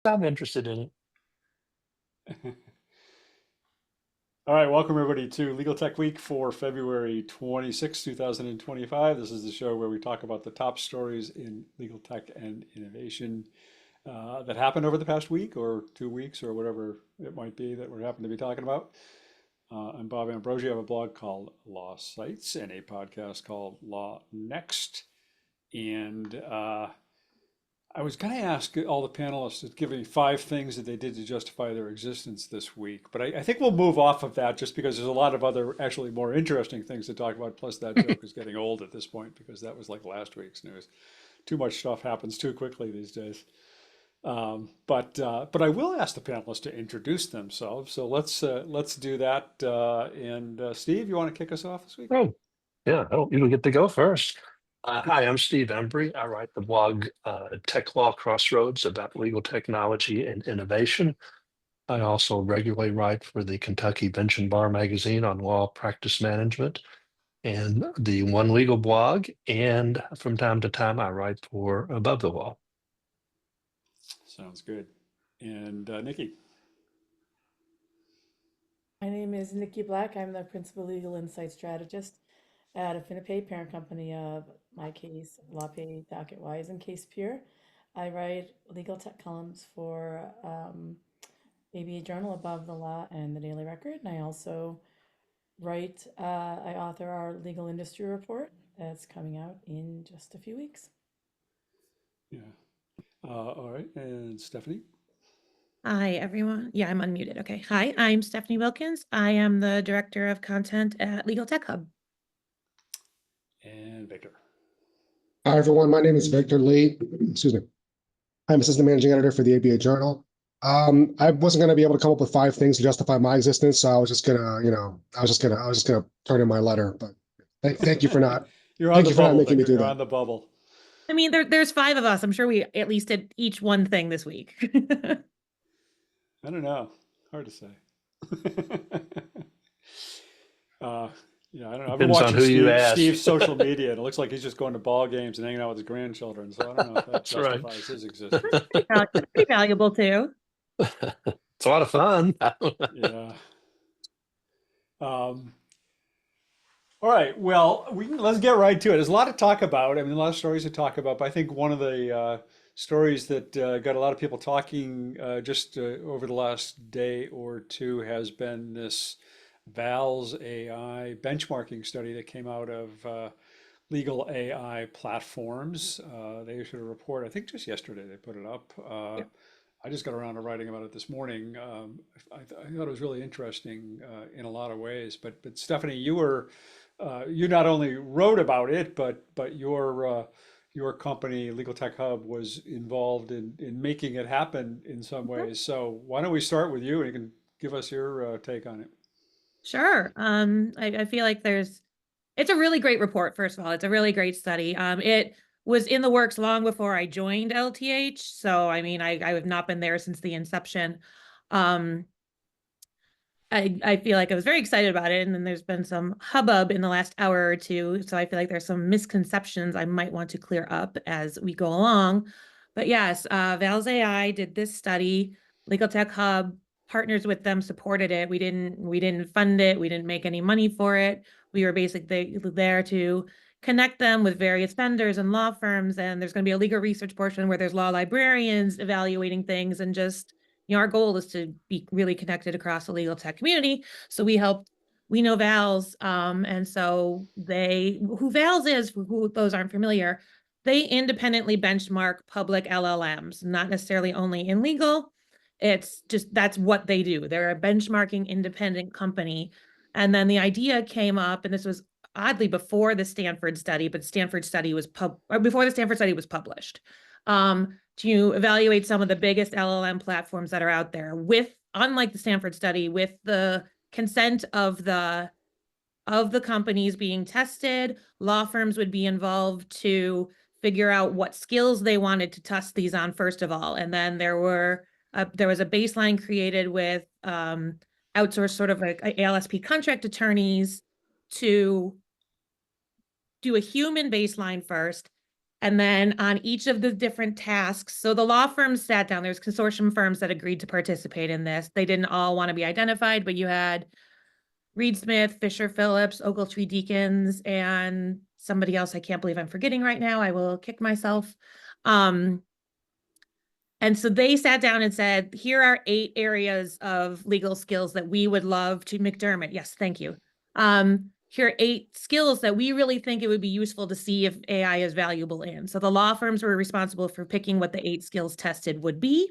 I'm interested in it. All right, welcome everybody to Legal Tech Week for February 26, 2025. This is the show where we talk about the top stories in legal tech and innovation that happened over the past week or 2 weeks or whatever it might be that we happen to be talking about. I'm Bob Ambrosi. I have a blog called Law Sites and a podcast called Law Next. And I was going to ask all the panelists to give me 5 things that they did to justify their existence this week, but I think we'll move off of that just because there's a lot of other actually more interesting things to talk about. Plus, that joke is getting old at this point because that was like last week's news. Too much stuff happens too quickly these days. But I will ask the panelists to introduce themselves. So let's do that. Steve, you want to kick us off this week? Oh, yeah, I don't usually get to go first. Hi, I'm Steve Embry. I write the blog Tech Law Crossroads about legal technology and innovation. I also regularly write for the Kentucky Bench and Bar magazine on law practice management and the One Legal blog. And from time to time, I write for Above the Law. Sounds good. And Nikki. My name is Nikki Black. I'm the Principal Legal Insight Strategist at Affinipay, parent company of My Case, LawPay, DocketWise, and CasePure. I write legal tech columns for ABA Journal, Above the Law, and the Daily Record. And I also I author our legal industry report that's coming out in just a few weeks. Yeah. All right. And Stephanie. Hi, everyone. Yeah, I'm unmuted. Okay. Hi, I'm Stephanie Wilkins. I am the Director of Content at Legal Tech Hub. And Victor. Hi, everyone. My name is Victor Lee. Excuse me. I'm Assistant Managing Editor for the ABA Journal. I wasn't going to be able to come up with 5 things to justify my existence, so I was just gonna turn in my letter. But thank you for not. You're on Thank the you for not bubble, making me Victor. do You're that. on the bubble. I mean, there's 5 of us. I'm sure we at least did each one thing this week. I don't know. Hard to say. Yeah, I don't know. I've been Depends on watching who you ask. Steve's social media, and it looks like he's just going to ball games and hanging out with his grandchildren. So I don't know if that That's right. justifies his existence. That's pretty valuable too. It's a lot of fun. Yeah. All right. Well, let's get right to it. There's a lot to talk about. I mean, a lot of stories to talk about. But I think one of the stories that got a lot of people talking just over the last day or two has been this Val's AI benchmarking study that came out of legal AI platforms. They issued a report, I think just yesterday they put it up. Yeah. I just got around to writing about it this morning. I thought it was really interesting in a lot of ways. But Stephanie, you not only wrote about it, but your company, Legal Tech Hub, was involved in making it happen in some ways. So why don't we start with you and you can give us your take on it. Sure. I feel like it's a really great report, first of all. It's a really great study. It was in the works long before I joined LTH. So, I mean, I have not been there since the inception. Um, I feel like I was very excited about it, and then there's been some hubbub in the last hour or two. So I feel like there's some misconceptions I might want to clear up as we go along. But yes, Val's AI did this study. Legal Tech Hub partners with them, supported it. We didn't fund it. We didn't make any money for it. We were basically there to connect them with various vendors and law firms. And there's going to be a legal research portion where there's law librarians evaluating things, and just our goal is to be really connected across the legal tech community. So we know Val's, and so who Val's is, for who those aren't familiar, they independently benchmark public LLMs, not necessarily only in legal. It's just, that's what they do. They're a benchmarking independent company. And then the idea came up, and this was oddly before the Stanford study, but before the Stanford study was published. To evaluate some of the biggest LLM platforms that are out there unlike the Stanford study, with the consent of the companies being tested. Law firms would be involved to figure out what skills they wanted to test these on, first of all. And then there was a baseline created with outsourced sort of like ALSP contract attorneys to do a human baseline first, And then on each of the different tasks, so the law firms sat down, there's consortium firms that agreed to participate in this. They didn't all want to be identified, but you had Reed Smith, Fisher Phillips, Ogletree Deakins, and somebody else I can't believe I'm forgetting right now. I will kick myself. And so they sat down and said, here are 8 areas of legal skills that we would love to, McDermott, yes, thank you. Here are 8 skills that we really think it would be useful to see if AI is valuable in. So the law firms were responsible for picking what the 8 skills tested would be.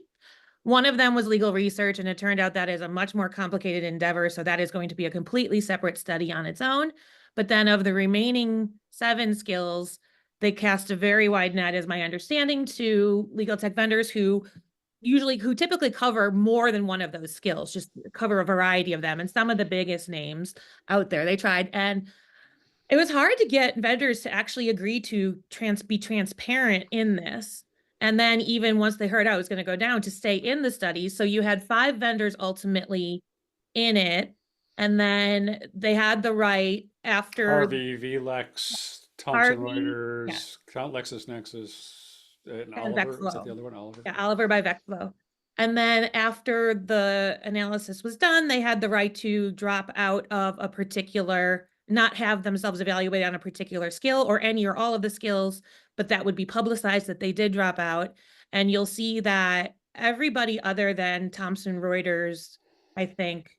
One of them was legal research, and it turned out that is a much more complicated endeavor. So that is going to be a completely separate study on its own. But then of the remaining 7 skills, they cast a very wide net, is my understanding, to legal tech vendors who typically cover more than one of those skills, just cover a variety of them. And some of the biggest names out there, they tried. And it was hard to get vendors to actually agree to be transparent in this. And then even once they heard I was going to go down, to stay in the study. So you had 5 vendors ultimately in it. And then they had the right after Harvey, vLex, Thomson Harvey, Reuters, LexisNexis, and and Oliver. Is that Vexlo. the other one? Oliver? Yeah, Oliver by Vexlo. And then after the analysis was done, they had the right to drop out of a particular, not have themselves evaluated on a particular skill or any or all of the skills, but that would be publicized that they did drop out. And you'll see that everybody other than Thomson Reuters, I think,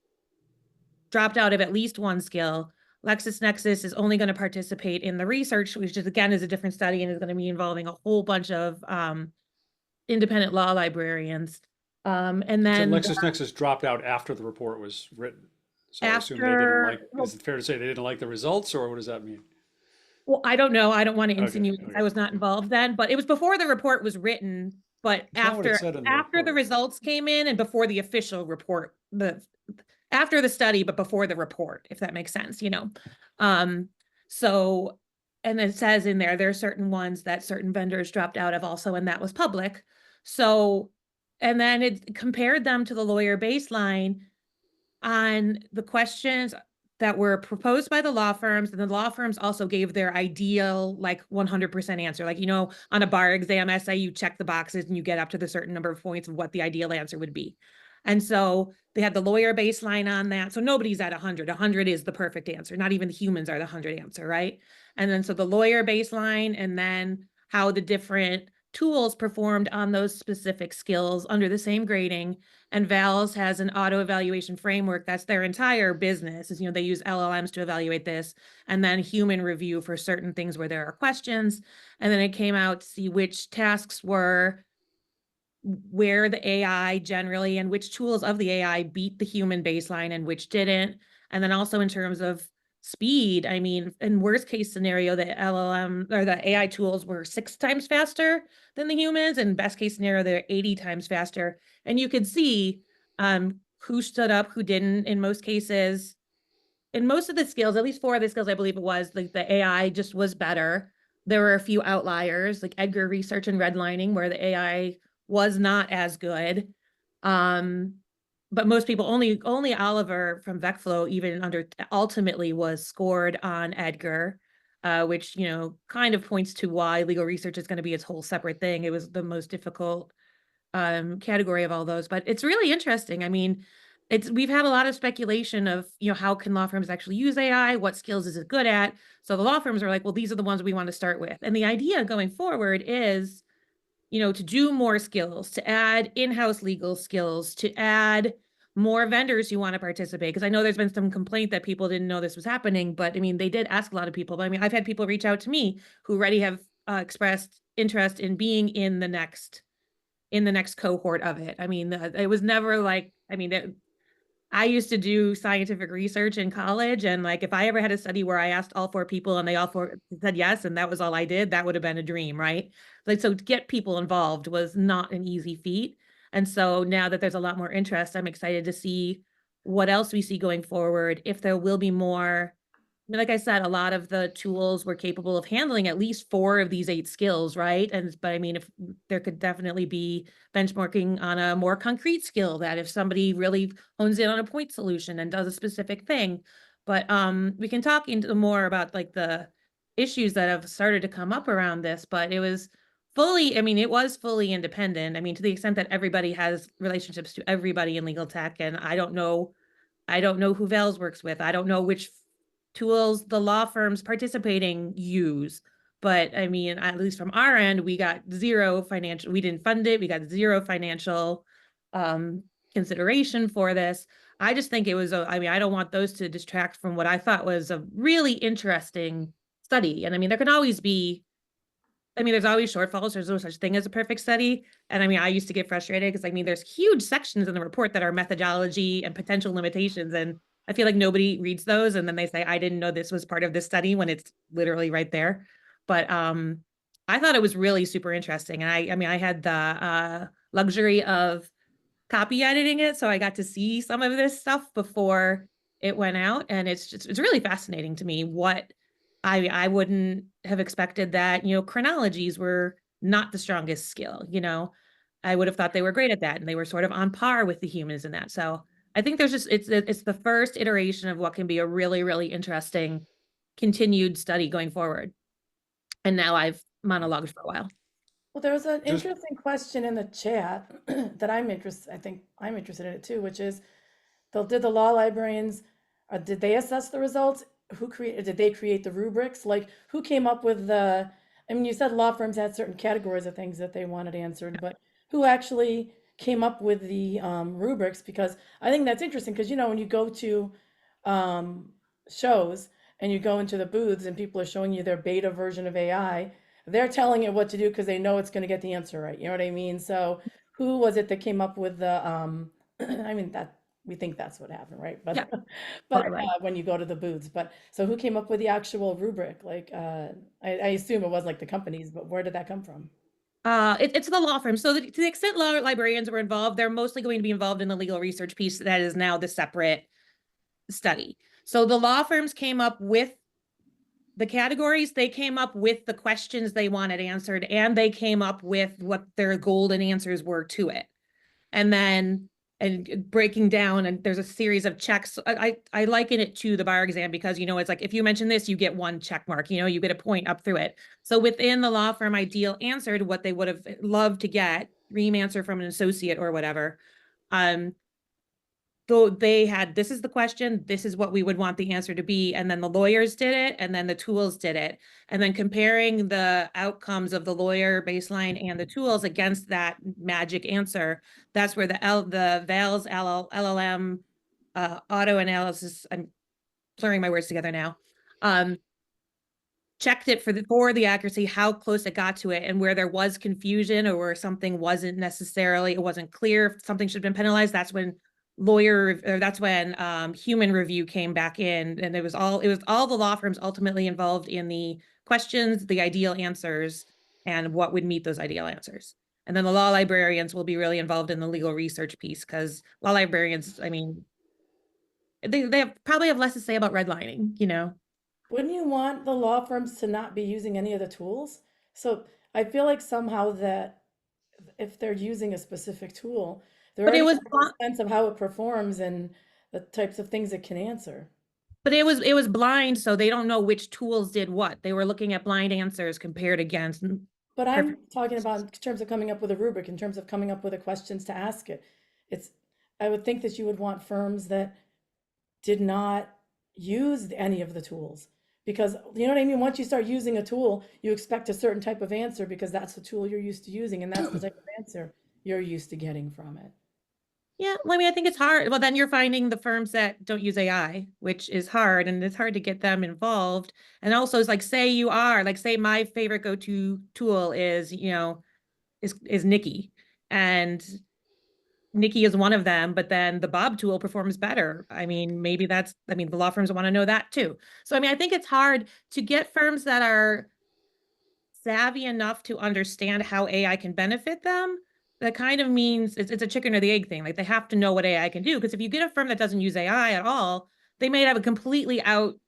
dropped out of at least one skill. LexisNexis is only going to participate in the research, which is, again, is a different study and is going to be involving a whole bunch of independent law librarians. And So then LexisNexis dropped out after the report was written. So I assume they didn't like, is it fair to say they didn't like the results, or what does that mean? well, I don't know. I don't want to Okay, insinuate because I okay. was not involved then, but it was before the report was written. But It's not what it said in the after the report. results came in and before the official report, after the study, but before the report, if that makes sense, you know. So, and it says in there are certain ones that certain vendors dropped out of also, and that was public. So, and then it compared them to the lawyer baseline on the questions that were proposed by the law firms, and the law firms also gave their ideal, like 100% answer. Like, you know, on a bar exam essay, you check the boxes and you get up to the certain number of points of what the ideal answer would be. And so they had the lawyer baseline on that. So nobody's at 100. 100 is the perfect answer. Not even the humans are the 100 answer, right? And then so the lawyer baseline, and then how the different tools performed on those specific skills under the same grading. And VALS has an auto evaluation framework. That's their entire business, is, you know, they use LLMs to evaluate this, and then human review for certain things where there are questions. And then it came out to see which tasks were where the AI generally and which tools of the AI beat the human baseline and which didn't. And then also in terms of speed, I mean, in worst case scenario, the LLM or the AI tools were 6 times faster than the humans, and best case scenario, they're 80 times faster. And you could see who stood up, who didn't in most cases. In most of the skills, at least 4 of the skills, I believe it was, like the AI just was better. There were a few outliers, like Edgar research and redlining, where the AI was not as good. But most people, only Oliver from Vecflow even ultimately was scored on Edgar, which, you know, kind of points to why legal research is going to be its whole separate thing. It was the most difficult category of all those, but it's really interesting. I mean, we've had a lot of speculation of, you know, how can law firms actually use AI? What skills is it good at? So the law firms are like, well, these are the ones we want to start with. And the idea going forward is, you know, to do more skills, to add in-house legal skills, to add more vendors who want to participate. Because I know there's been some complaint that people didn't know this was happening, but I mean, they did ask a lot of people. But I mean, I've had people reach out to me who already have expressed interest in being in the next cohort of it. I mean, it was never like, I mean, I used to do scientific research in college, and like if I ever had a study where I asked all 4 people and they all 4 said yes, and that was all I did, that would have been a dream, right? Like, so to get people involved was not an easy feat. And so now that there's a lot more interest, I'm excited to see what else we see going forward, if there will be more. I mean, like I said, a lot of the tools were capable of handling at least 4 of these 8 skills, right? But I mean, if there could definitely be benchmarking on a more concrete skill, that if somebody really hones in on a point solution and does a specific thing. But we can talk into more about like the issues that have started to come up around this, but it was fully, I mean, it was fully independent. I mean, to the extent that everybody has relationships to everybody in legal tech, and I don't know who vLex works with. I don't know which tools the law firms participating use. But I mean, at least from our end, we got zero financial, we didn't fund it. We got zero financial consideration for this. I just think it was, I mean, I don't want those to distract from what I thought was a really interesting study. And I mean, there can always be, I mean, there's always shortfalls. There's no such thing as a perfect study. And I mean, I used to get frustrated because I mean, there's huge sections in the report that are methodology and potential limitations. And I feel like nobody reads those. And then they say, I didn't know this was part of this study when it's literally right there. But I thought it was really super interesting. And I mean, I had the luxury of copy editing it. So I got to see some of this stuff before it went out. And it's really fascinating to me what I wouldn't have expected that, you know, chronologies were not the strongest skill, you know. I would have thought they were great at that and they were sort of on par with the humans in that. So I think there's just it's the first iteration of what can be a really, really interesting continued study going forward. And now I've monologued for a while. Well, there was an Just- interesting question in the chat that I'm interested, I think I'm interested in it too, which is, did the law librarians, did they assess the results? Who created, did they create the rubrics? Like, who came up with the, I mean, you said law firms had certain categories of things that they wanted answered, but who actually came up with the rubrics? Because I think that's interesting, because, you know, when you go to shows and you go into the booths and people are showing you their beta version of AI, they're telling it what to do because they know it's going to get the answer right. You know what I mean? So who was it that came up with the, I mean, that, we think that's what happened, right? But Yeah, but totally. when you go to the booths, but so who came up with the actual rubric? Like, I assume it was like the companies, but where did that come from? It's the law firm. So to the extent law librarians were involved, they're mostly going to be involved in the legal research piece that is now the separate study. So the law firms came up with the categories, they came up with the questions they wanted answered, and they came up with what their golden answers were to it. And then breaking down, and there's a series of checks. I liken it to the bar exam because, you know, it's like if you mention this, you get one check mark, you know, you get a point up through it. So within the law firm, ideal answered what they would have loved to get, ream answer from an associate or whatever. So they had, this is the question, this is what we would want the answer to be. And then the lawyers did it, and then the tools did it. And then comparing the outcomes of the lawyer baseline and the tools against that magic answer, that's where the vLex LLM auto analysis, I'm slurring my words together now, checked it for the accuracy, how close it got to it, and where there was confusion or where something wasn't necessarily, it wasn't clear if something should have been penalized, that's when human review came back in, and it was all the law firms ultimately involved in the questions, the ideal answers, and what would meet those ideal answers. And then the law librarians will be really involved in the legal research piece, because law librarians, I mean, they probably have less to say about redlining, you know. Wouldn't you want the law firms to not be using any of the tools? So I feel like somehow that if they're using a specific tool, they're But it already was have a sense of how it performs and the types of things it can answer. But it was blind, so they don't know which tools did what. They were looking at blind answers compared against But perfect. I'm talking about in terms of coming up with a rubric, in terms of coming up with the questions to ask it. It's, I would think that you would want firms that did not use any of the tools. Because, you know what I mean? Once you start using a tool, you expect a certain type of answer because that's the tool you're used to using, and that's the type of answer you're used to getting from it. Yeah, well, I mean, I think it's hard. Well, then you're finding the firms that don't use AI, which is hard, and it's hard to get them involved. And also, it's like, say my favorite go-to tool is, you know, is Nikki, and Nikki is one of them, but then the Bob tool performs better. I mean, maybe I mean, the law firms want to know that too. So, I mean, I think it's hard to get firms that are savvy enough to understand how AI can benefit them. That kind of means it's a chicken or the egg thing. Like, they have to know what AI can do. Because if you get a firm that doesn't use AI at all, they may have a completely out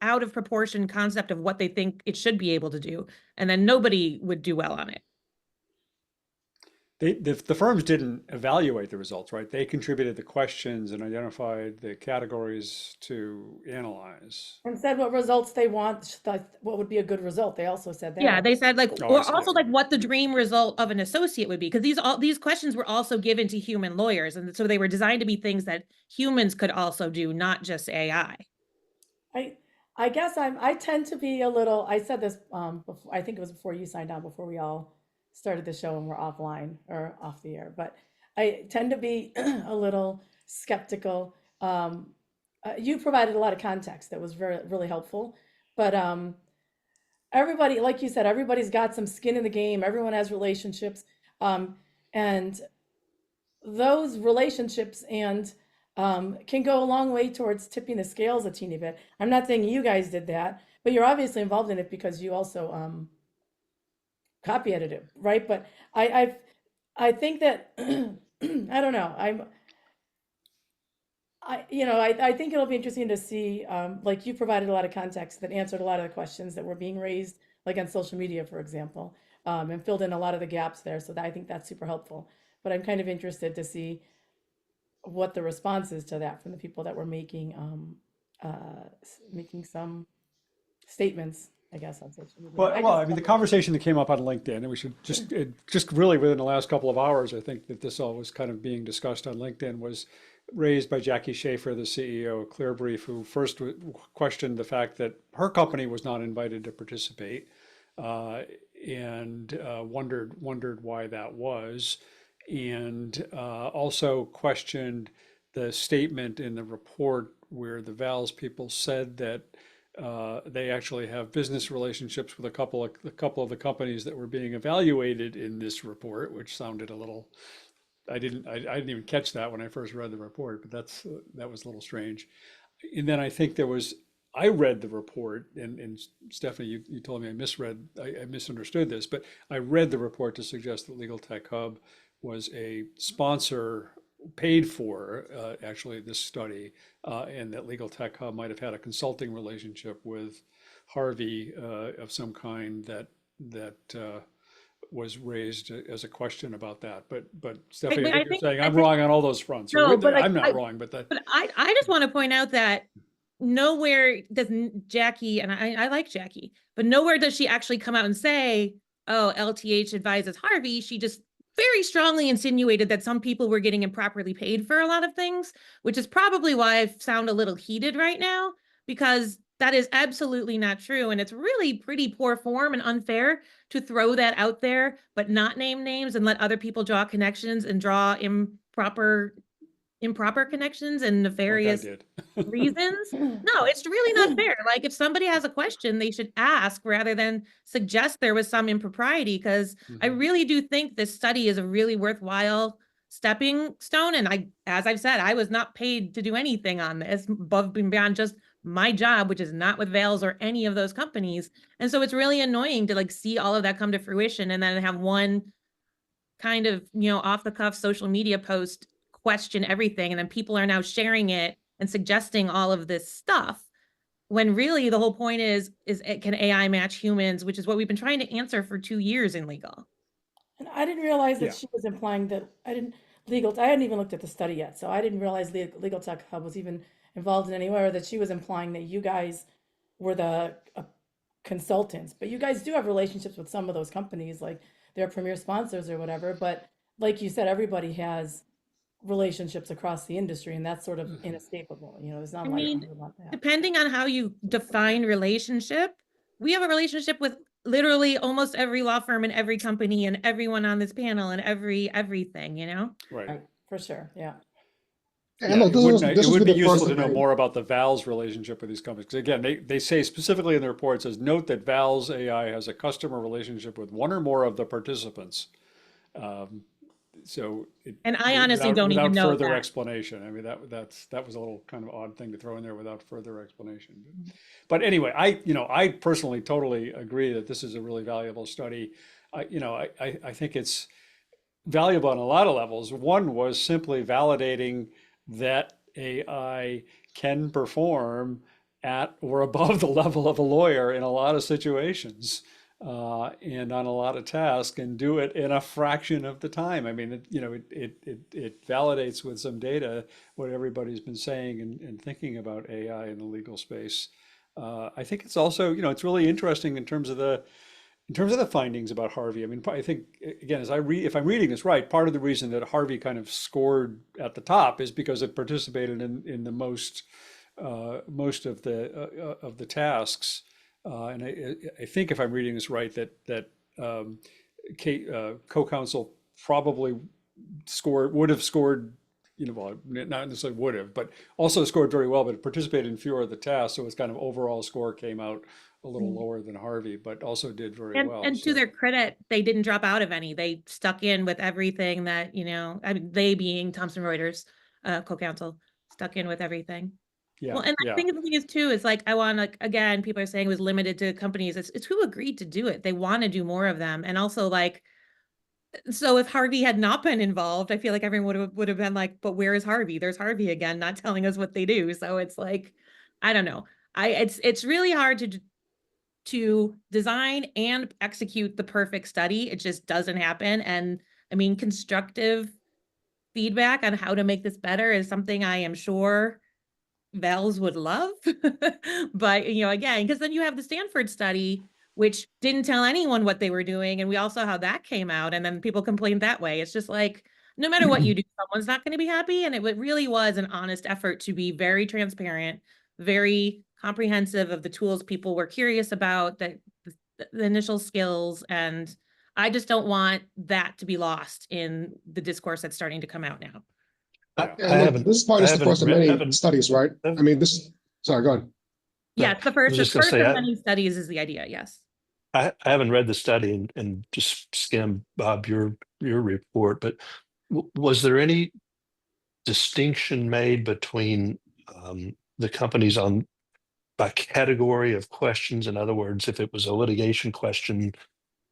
of proportion concept of what they think it should be able to do. And then nobody would do well on it. the firms didn't evaluate the results, right? They contributed the questions and identified the categories to analyze. And said what results they want, what would be a good result. They also said that. Yeah, they said like, Oh, I or see. also like what the dream result of an associate would be, because these questions were also given to human lawyers, and so they were designed to be things that humans could also do, not just AI. I guess I tend to be a little, I said this before, I think it was before you signed on, before we all started the show and we're offline or off the air, but I tend to be a little skeptical. You provided a lot of context that was really helpful, but everybody, like you said, everybody's got some skin in the game. Everyone has relationships, and those relationships and can go a long way towards tipping the scales a teeny bit. I'm not saying you guys did that, but you're obviously involved in it because you also copy edited, right? But I think that I don't know. I think it'll be interesting to see, like you provided a lot of context that answered a lot of the questions that were being raised, like on social media, for example, and filled in a lot of the gaps there. So I think that's super helpful. But I'm kind of interested to see what the response is to that from the people that were making some statements, I guess, on social media. Well, I mean, the conversation that came up on LinkedIn, and we should just really within the last couple of hours, I think that this all was kind of being discussed on LinkedIn, was raised by Jackie Schaefer, the CEO of Clearbrief, who first questioned the fact that her company was not invited to participate, and wondered why that was, and also questioned the statement in the report where the VALS people said that they actually have business relationships with a couple of the companies that were being evaluated in this report, which sounded a little. I didn't even catch that when I first read the report, but that was a little strange. And then I think I read the report, and Stephanie, you told me I misunderstood this, but I read the report to suggest that Legal Tech Hub was a sponsor paid for actually this study, and that Legal Tech Hub might have had a consulting relationship with Harvey of some kind that was raised as a question about that. But Stephanie, I think you're saying I'm wrong on all those fronts. No, but I'm not wrong, but I just want to point out that nowhere does Jackie, and I like Jackie, but nowhere does she actually come out and say, oh, LTH advises Harvey. She just very strongly insinuated that some people were getting improperly paid for a lot of things, which is probably why I sound a little heated right now, because that is absolutely not true. And it's really pretty poor form and unfair to throw that out there, but not name names and let other people draw connections and draw improper connections and nefarious reasons. No, it's really not fair. Like if somebody has a question, they should ask rather than suggest there was some impropriety, because I really do think this study is a really worthwhile stepping stone. And as I've said, I was not paid to do anything on this above and beyond just my job, which is not with VALS or any of those companies. And so it's really annoying to like see all of that come to fruition and then have one kind of, off the cuff social media post question everything. And then people are now sharing it and suggesting all of this stuff, when really the whole point is can AI match humans, which is what we've been trying to answer for 2 years in legal. And I didn't realize that she was implying that I hadn't even looked at the study yet, so I didn't realize Legal Tech Hub was even involved in any way, or that she was implying that you guys were the consultants. But you guys do have relationships with some of those companies, like they're premier sponsors or whatever. But like you said, everybody has relationships across the industry, and that's sort of inescapable. There's not about that. Depending on how you define relationship, we have a relationship with literally almost every law firm and every company and everyone on this panel and everything. Right. For sure. Yeah. And look, it would be useful to know more about the VALS relationship with these companies. Because again, they say specifically in the report, it says, note that VALS AI has a customer relationship with one or more of the participants. And I honestly don't even know without further that. explanation. I mean, that was a little kind of odd thing to throw in there without further explanation. But anyway, I personally totally agree that this is a really valuable study. I think it's valuable on a lot of levels. One was simply validating that AI can perform at or above the level of a lawyer in a lot of situations. and on a lot of tasks and do it in a fraction of the time. I mean, it validates with some data what everybody's been saying and thinking about AI in the legal space. I think it's also, it's really interesting in terms of the findings about Harvey. I mean, I think again, if I'm reading this right, part of the reason that Harvey kind of scored at the top is because it participated in the most of the tasks. And I think if I'm reading this right, that co-counsel probably would have scored, well, not necessarily would have, but also scored very well, but participated in fewer of the tasks. So its kind of overall score came out a little lower than Harvey, but also did very well. And to their credit, they didn't drop out of any. They stuck in with everything that, I mean, they being Thomson Reuters co-counsel, stuck in with everything. Yeah, well, and I think the thing is too, is like, I want to, again, people are saying it was limited to companies. It's who agreed to do it. They want to do more of them. And also like, so if Harvey had not been involved, I feel like everyone would have been like, but where is Harvey? There's Harvey again, not telling us what they do. So it's like, I don't know. It's really hard to design and execute the perfect study. It just doesn't happen. And I mean, constructive feedback on how to make this better is something I am sure Vels would love. But, again, because then you have the Stanford study, which didn't tell anyone what they were doing. And we all saw how that came out. And then people complained that way. It's just like, no matter what you do, someone's not going to be happy. And it really was an honest effort to be very transparent, very comprehensive of the tools people were curious about, the initial skills. And I just don't want that to be lost in the discourse that's starting to come out now. This is probably just the first of many studies, right? I mean, sorry, go ahead. Yeah, it's the first of many studies is the idea, yes. I haven't read the study and just skimmed, Bob, your report, but was there any distinction made between the companies by category of questions? In other words, if it was a litigation question,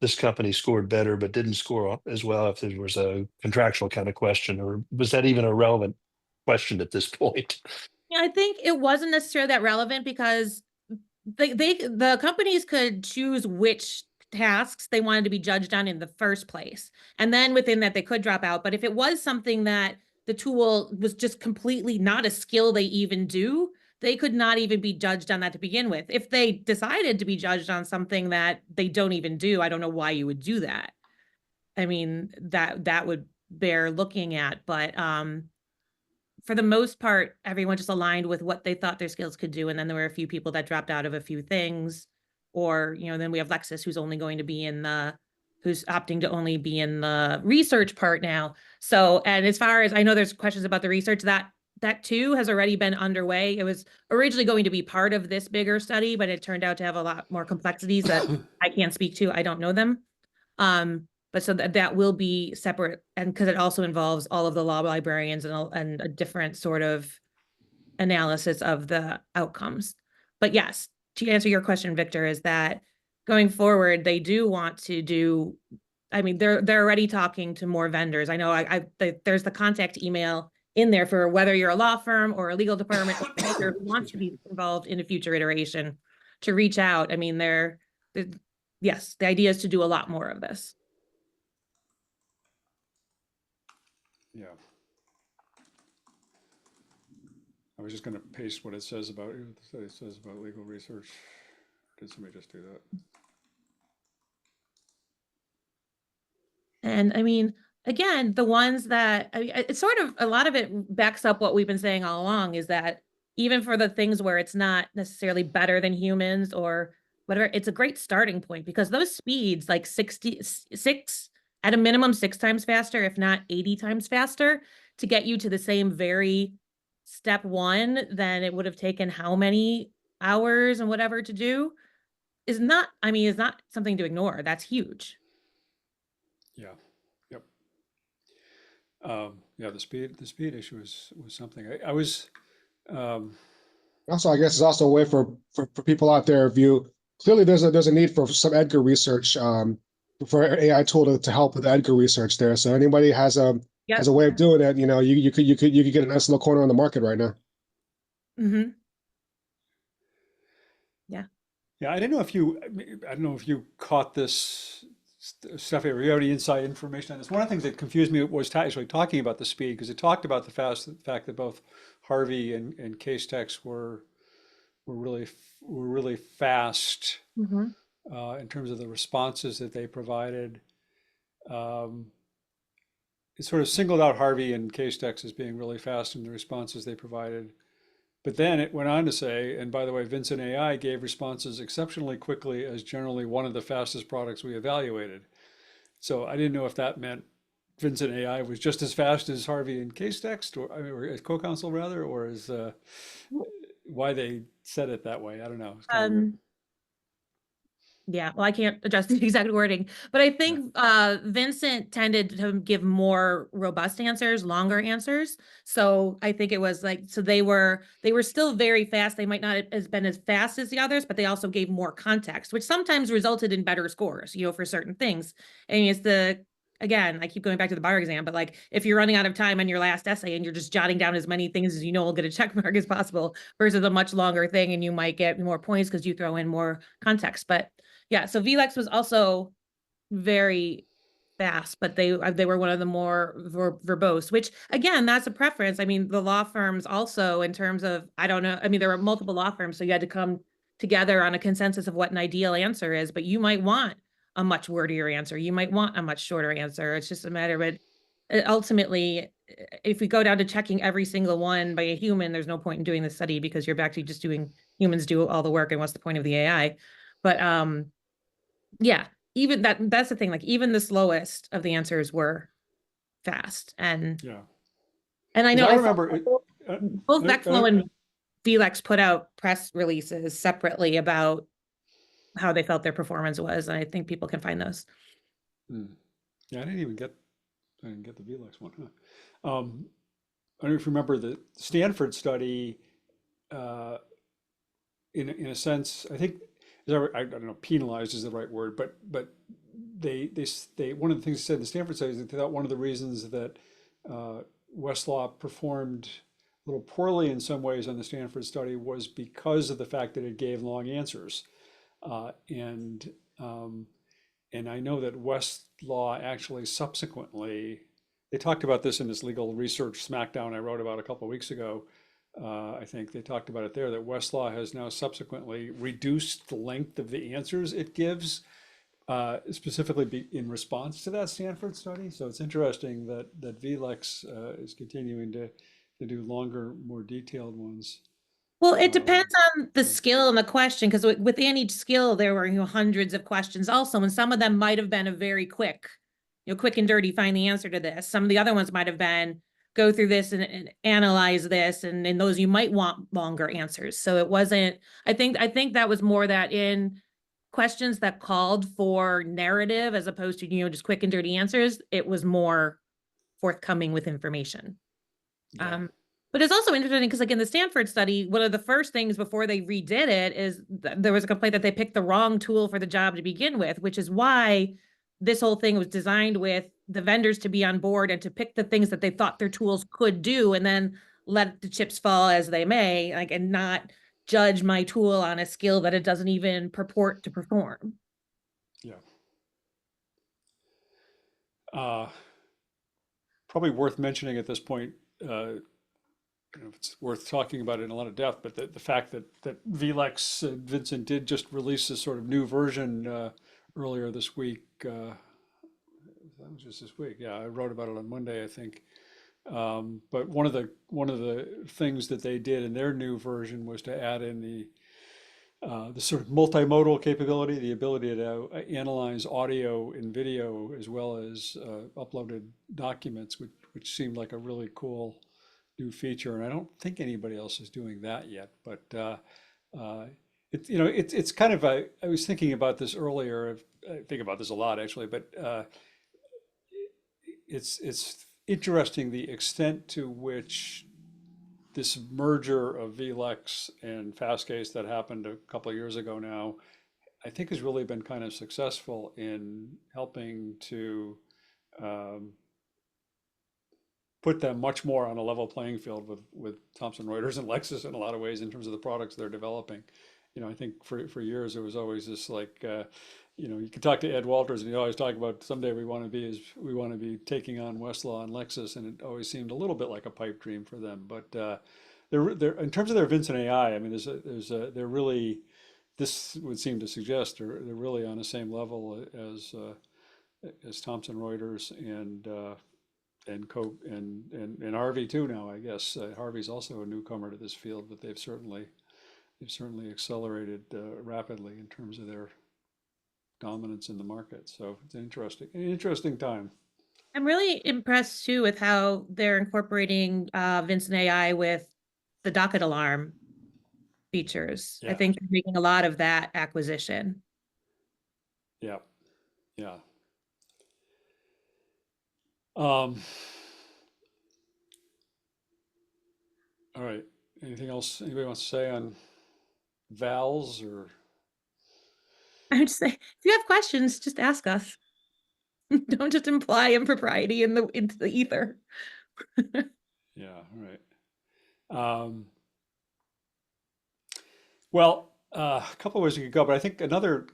this company scored better but didn't score as well if there was a contractual kind of question, or was that even a relevant question at this point? Yeah, I think it wasn't necessarily that relevant because the companies could choose which tasks they wanted to be judged on in the first place. And then within that, they could drop out. But if it was something that the tool was just completely not a skill they even do, they could not even be judged on that to begin with. If they decided to be judged on something that they don't even do, I don't know why you would do that. I mean, that would bear looking at, but for the most part, everyone just aligned with what they thought their skills could do. And then there were a few people that dropped out of a few things, or, then we have Lexis, who's opting to only be in the research part now. So, and as far as I know, there's questions about the research that too has already been underway. It was originally going to be part of this bigger study, but it turned out to have a lot more complexities that I can't speak to. I don't know them. But so that will be separate, and because it also involves all of the law librarians and a different sort of analysis of the outcomes. But yes, to answer your question, Victor, is that going forward, they do want to do, I mean, they're already talking to more vendors. I know there's the contact email in there for whether you're a law firm or a legal department or who wants to be involved in a future iteration to reach out. I mean, yes, the idea is to do a lot more of this. Yeah. I was just going to paste what it says about legal research. Did somebody just do that? And I mean, again, the ones that it's sort of a lot of it backs up what we've been saying all along, is that even for the things where it's not necessarily better than humans or whatever, it's a great starting point, because those speeds, like 66 at a minimum 6 times faster, if not 80 times faster, to get you to the same very step one than it would have taken how many hours and whatever to do is not something to ignore. That's huge. Yeah. Yep. Yeah, the speed issue was something. I was Also, I guess it's also a way for people out there view. Clearly, there's a need for some Edgar research for an AI tool to help with Edgar research there. So anybody has a way of doing it, you could get a nice little corner on the market right now. Mm-hmm. Yeah. Yeah, I don't know if you caught this stuff, or you have any inside information on this. One of the things that confused me was actually talking about the speed, because it talked about the fact that both Harvey and case text were really were really fast Mhm. in terms of the responses that they provided. Um, it sort of singled out Harvey and case text as being really fast in the responses they provided. But then it went on to say, and by the way, Vincent AI gave responses exceptionally quickly as generally one of the fastest products we evaluated. So I didn't know if that meant Vincent AI was just as fast as Harvey and case text, or, I mean, or as co-counsel rather, or as why they said it that way. I don't know. It's kind of weird. Yeah, well, I can't adjust the exact wording, but I Yeah. think Vincent tended to give more robust answers, longer answers. So I think it was like, so they were still very fast. They might not have been as fast as the others, but they also gave more context, which sometimes resulted in better scores, for certain things. And again, I keep going back to the bar exam, but like if you're running out of time on your last essay and you're just jotting down as many things as will get a check mark as possible versus a much longer thing, and you might get more points because you throw in more context. But yeah, so vLex was also very fast, but they were one of the more verbose, which again, that's a preference. I mean, the law firms also, in terms of, I don't know, I mean, there were multiple law firms, so you had to come together on a consensus of what an ideal answer is, but you might want a much wordier answer. You might want a much shorter answer. It's just a matter, but ultimately, if we go down to checking every single one by a human, there's no point in doing the study because you're back to just doing, humans do all the work, and what's the point of the AI? But yeah, even that's the thing, like even the slowest of the answers were fast. And Yeah. I Because know I I saw remember it, both Vexflow and vLex put out press releases separately about how they felt their performance was, and I think people can find those. yeah, I didn't get the vLex one. Huh? I don't know if you remember the Stanford study. Uh, in a sense, I think I don't know, penalized is the right word, but they one of the things they said in the Stanford study is that they thought one of the reasons that uh, Westlaw performed a little poorly in some ways on the Stanford study was because of the fact that it gave long answers, uh, and um, and I know that Westlaw actually subsequently, they talked about this in this legal research Smackdown I wrote about a couple of weeks ago. I think they talked about it there, that Westlaw has now subsequently reduced the length of the answers it gives, specifically in response to that Stanford study. So it's interesting that vLex is continuing to do longer, more detailed ones. Well, it Um, depends on the yeah, skill and the question, because within each skill, there were hundreds of questions also, and some of them might have been a very quick, quick and dirty, find the answer to this. Some of the other ones might have been go through this and analyze this, and in those you might want longer answers. So it wasn't. I think that was more that in questions that called for narrative as opposed to just quick and dirty answers, it was more forthcoming with information. yeah, Um, but it's also interesting because, like in the Stanford study, one of the first things before they redid it is there was a complaint that they picked the wrong tool for the job to begin with, which is why this whole thing was designed with the vendors to be on board and to pick the things that they thought their tools could do, and then let the chips fall as they may, like, and not judge my tool on a skill that it doesn't even purport to perform. yeah. Uh, Probably worth mentioning at this point. I don't know if it's worth talking about it in a lot of depth, but the fact that vLex, Vincent did just release this sort of new version earlier this week. That was just this week. Yeah, I wrote about it on Monday, I think. But one of the things that they did in their new version was to add in the sort of multimodal capability, the ability to analyze audio and video as well as uploaded documents, which seemed like a really cool new feature. And I don't think anybody else is doing that yet. But it's kind of I was thinking about this earlier. I think about this a lot actually, but it's interesting the extent to which this merger of vLex and Fastcase that happened a couple of years ago now, I think has really been kind of successful in helping to um, put them much more on a level playing field with Thomson Reuters and Lexis in a lot of ways in terms of the products they're developing. I think for years it was always this like, you could talk to Ed Walters and he always talk about someday we want to be taking on Westlaw and Lexis, and it always seemed a little bit like a pipe dream for them. But they're in terms of their Vincent AI. I mean, they're really, this would seem to suggest they're really on the same level as Thomson Reuters and Harvey too now, I guess. Harvey's also a newcomer to this field, but they've certainly accelerated rapidly in terms of their dominance in the market. So it's an interesting time. I'm really impressed too with how they're incorporating Vincent AI with the docket alarm features. I Yeah, think they're making a lot of that acquisition. yeah, yeah. Um, all right. Anything else anybody wants to say on vowels or? I would say, if you have questions, just ask us. Don't just imply impropriety into the ether. Yeah, all right. Well, a couple of ways we could go, but I think another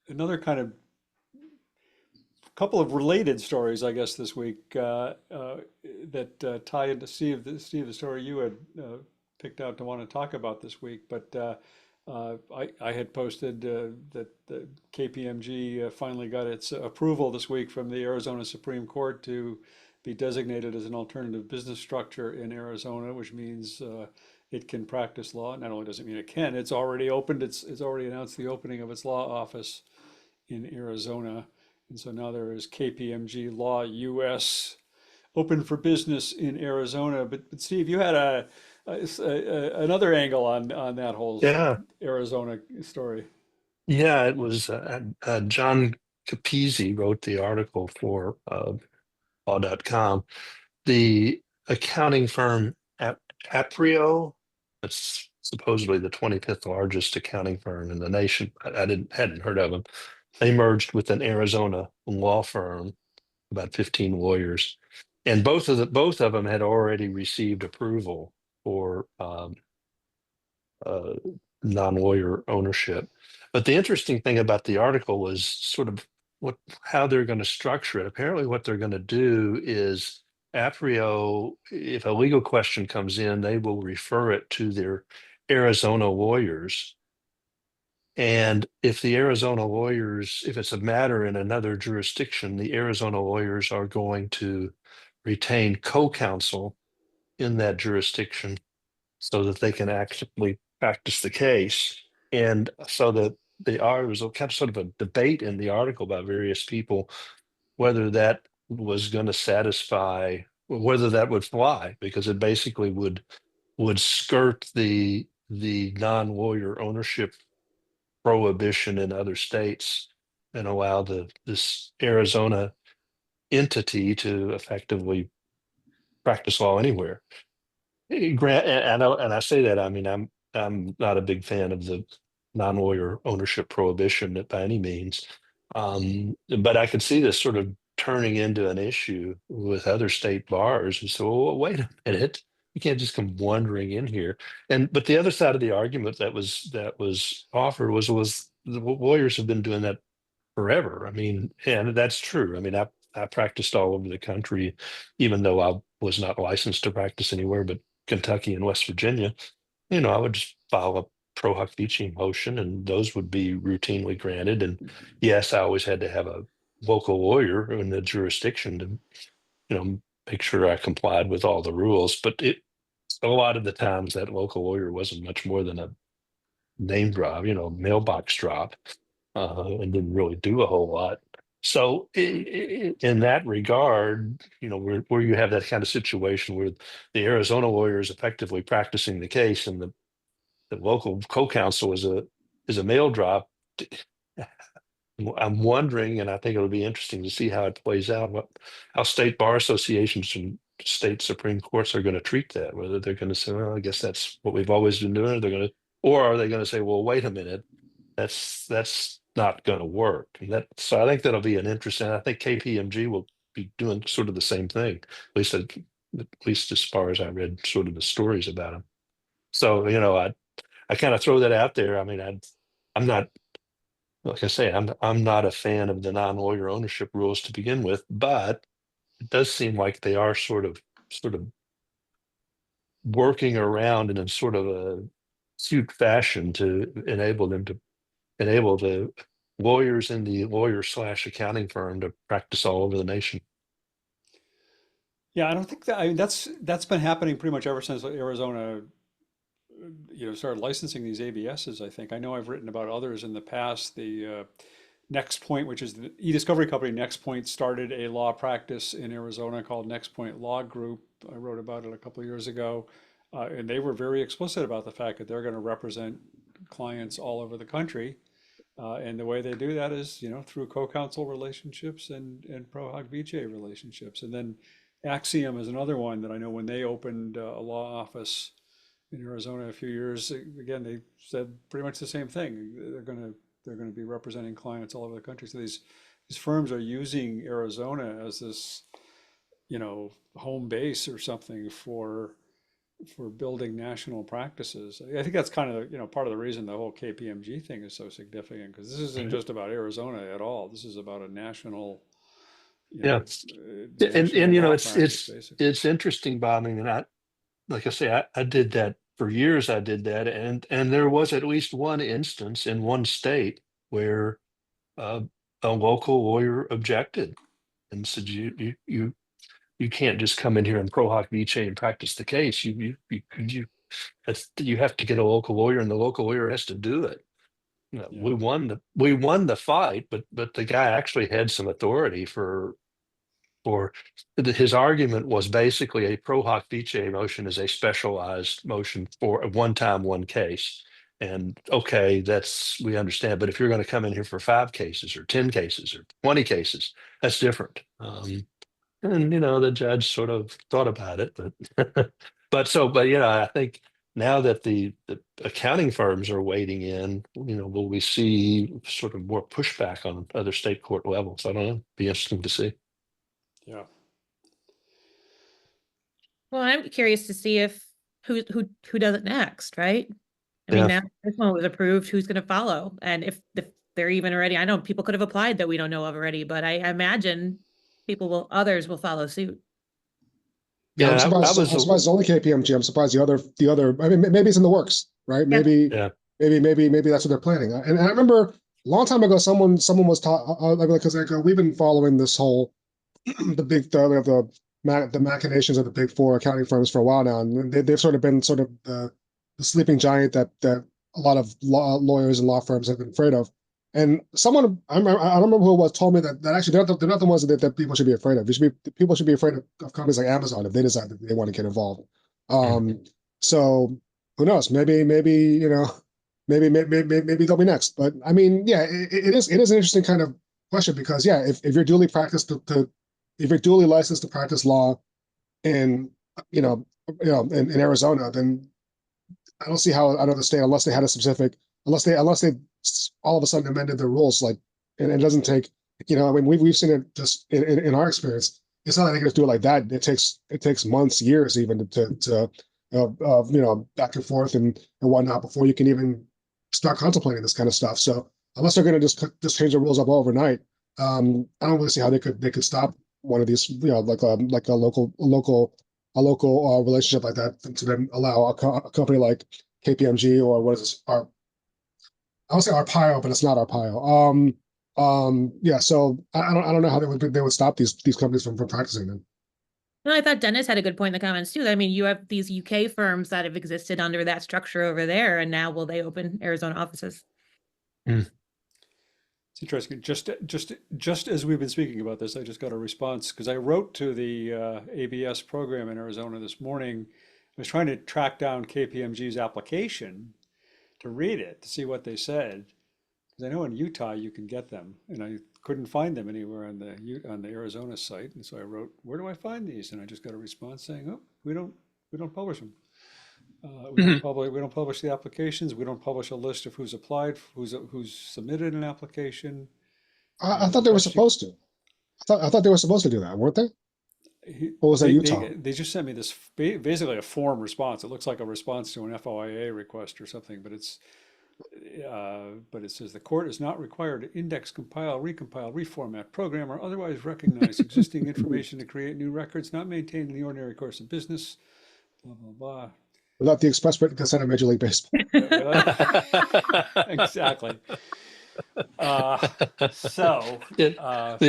kind of couple of related stories, I guess, this week that tie into Steve, the story you had picked out to want to talk about this week. But I had posted that the KPMG finally got its approval this week from the Arizona Supreme Court to be designated as an alternative business structure in Arizona, which means it can practice law. Not only does it mean it can, it's already opened. It's already announced the opening of its law office in Arizona. And so now there is KPMG Law US open for business in Arizona. But Steve, you had another angle on that whole Yeah, Arizona story. yeah, it was John Capizzi wrote the article for law.com. The accounting firm Aprio, that's supposedly the 25th largest accounting firm in the nation. I hadn't heard of them. They merged with an Arizona law firm, about 15 lawyers, and both of them had already received approval for uh, non-lawyer ownership. But the interesting thing about the article was sort of how they're going to structure it. Apparently, what they're going to do is Aprio, if a legal question comes in, they will refer it to their Arizona lawyers. And if the Arizona lawyers, if it's a matter in another jurisdiction, the Arizona lawyers are going to retain co-counsel in that jurisdiction so that they can actively practice the case. And so that there was a kind of sort of a debate in the article by various people whether that was going to satisfy, whether that would fly, because it basically would skirt the non-lawyer ownership prohibition in other states and allow this Arizona entity to effectively practice law anywhere. Grant, and I say that, I mean, I'm not a big fan of the non-lawyer ownership prohibition by any means. But I could see this sort of turning into an issue with other state bars. And so, well, wait a minute, you can't just come wandering in here. But the other side of the argument that was offered was the lawyers have been doing that forever. I mean, and that's true. I mean, I practiced all over the country, even though I was not licensed to practice anywhere but Kentucky and West Virginia. I would just file a pro hac vici motion, and those would be routinely granted. And yes, I always had to have a local lawyer in the jurisdiction to, make sure I complied with all the rules. But a lot of the times that local lawyer wasn't much more than a name drop, mailbox drop, and didn't really do a whole lot. So in that regard, where you have that kind of situation where the Arizona lawyer is effectively practicing the case and the local co-counsel is a mail drop. I'm wondering, and I think it'll be interesting to see how it plays out, how state bar associations and state Supreme Courts are going to treat that, whether they're going to say, well, I guess that's what we've always been doing, or are they going to say, well, wait a minute, that's not going to work. So I think that'll be an interesting. I think KPMG will be doing sort of the same thing, at least as far as I read sort of the stories about them. So I kind of throw that out there. I mean, I'm not, like I say, I'm not a fan of the non-lawyer ownership rules to begin with, but it does seem like they are sort of working around in a sort of a cute fashion to enable the lawyers in the lawyer/accounting firm to practice all over the nation. Yeah, I don't think that, I mean, that's been happening pretty much ever since Arizona, started licensing these ABSs, I think. I know I've written about others in the past. The Next Point, which is the e-discovery company, Next Point started a law practice in Arizona called Next Point Law Group. I wrote about it a couple of years ago. And they were very explicit about the fact that they're going to represent clients all over the country. And the way they do that is, through co-counsel relationships and pro hoc vice relationships. And then Axiom is another one that I know when they opened a law office in Arizona a few years, again, they said pretty much the same thing. They're going to be representing clients all over the country. So these firms are using Arizona as this, home base or something for building national practices. I think that's kind of part of the reason the whole KPMG thing is so significant, because this isn't just about Arizona at all. This is about a national, Yeah. national And law practice, basically. it's interesting, Bob. I mean, like I say, I did that for years. I did that, and there was at least one instance in one state where uh, a local lawyer objected and said, you can't just come in here and pro hoc vice and practice the case. You have to get a local lawyer, and the local lawyer has to do it. Yeah. We won the fight, but the guy actually had some authority for his argument was basically a pro hoc vice motion is a specialized motion for a one time, one case. And okay, we understand. But if you're going to come in here for 5 cases or 10 cases or 20 cases, that's different. And the judge sort of thought about it, but I think now that the accounting firms are wading in, will we see sort of more pushback on other state court levels? I don't know. Be interesting to see. Yeah. Well, I'm curious to see if who does it next, right? I mean, Yeah. now this one was approved, who's going to follow? And if they're even already, I know people could have applied that we don't know of already, but I imagine others will follow suit. Yeah, I'm Yeah, I surprised. was. I'm surprised it's only KPMG. I'm surprised the other. I mean, maybe it's in the works, right? Yeah. Yeah. Maybe that's what they're planning. And I remember a long time ago, someone was taught, because we've been following this whole the machinations of the big 4 accounting firms for a while now, and they've sort of been the sleeping giant that a lot of lawyers and law firms have been afraid of. And someone, I don't remember who it was, told me that actually they're not the ones that people should be afraid of. People should be afraid of companies like Amazon if they decide that they want to get involved. So who knows? Maybe they'll be next. But I mean, yeah, it is an interesting kind of question, because yeah, if you're duly if you're duly licensed to practice law in in Arizona, then I don't see how another state, unless they had a specific, unless they all of a sudden amended their rules, like, and it doesn't take, I mean, we've seen it just in our experience. It's not like they can just do it like that. It takes months, years, even to back and forth and whatnot before you can even start contemplating this kind of stuff. So unless they're going to just change the rules up overnight, I don't really see how they could stop one of these, like a local relationship like that, to then allow a company like KPMG, or what is this? I would say Arpaio, but it's not Arpaio. Yeah. So I don't know how they would stop these companies from practicing them. No, I thought Dennis had a good point in the comments too. I mean, you have these UK firms that have existed under that structure over there, and now will they open Arizona offices? It's interesting. Just as we've been speaking about this, I just got a response, because I wrote to the ABS program in Arizona this morning. I was trying to track down KPMG's application to read it, to see what they said, because I know in Utah you can get them, and I couldn't find them anywhere on the Arizona site. And so I wrote, "Where do I find these?" And I just got a response saying, "Oh, we don't publish them. We don't publish the applications. We don't publish a list of who's applied, who's submitted an application." I thought they were supposed to. I thought they were supposed to do that, weren't they? What was that, Utah? They just sent me this basically a form response. It looks like a response to an FOIA request or something, but it says the court is not required to index, compile, recompile, reformat, program, or otherwise recognize existing information to create new records not maintained in the ordinary course of business. Blah blah blah. Without the express written consent of Major League Baseball. Exactly. The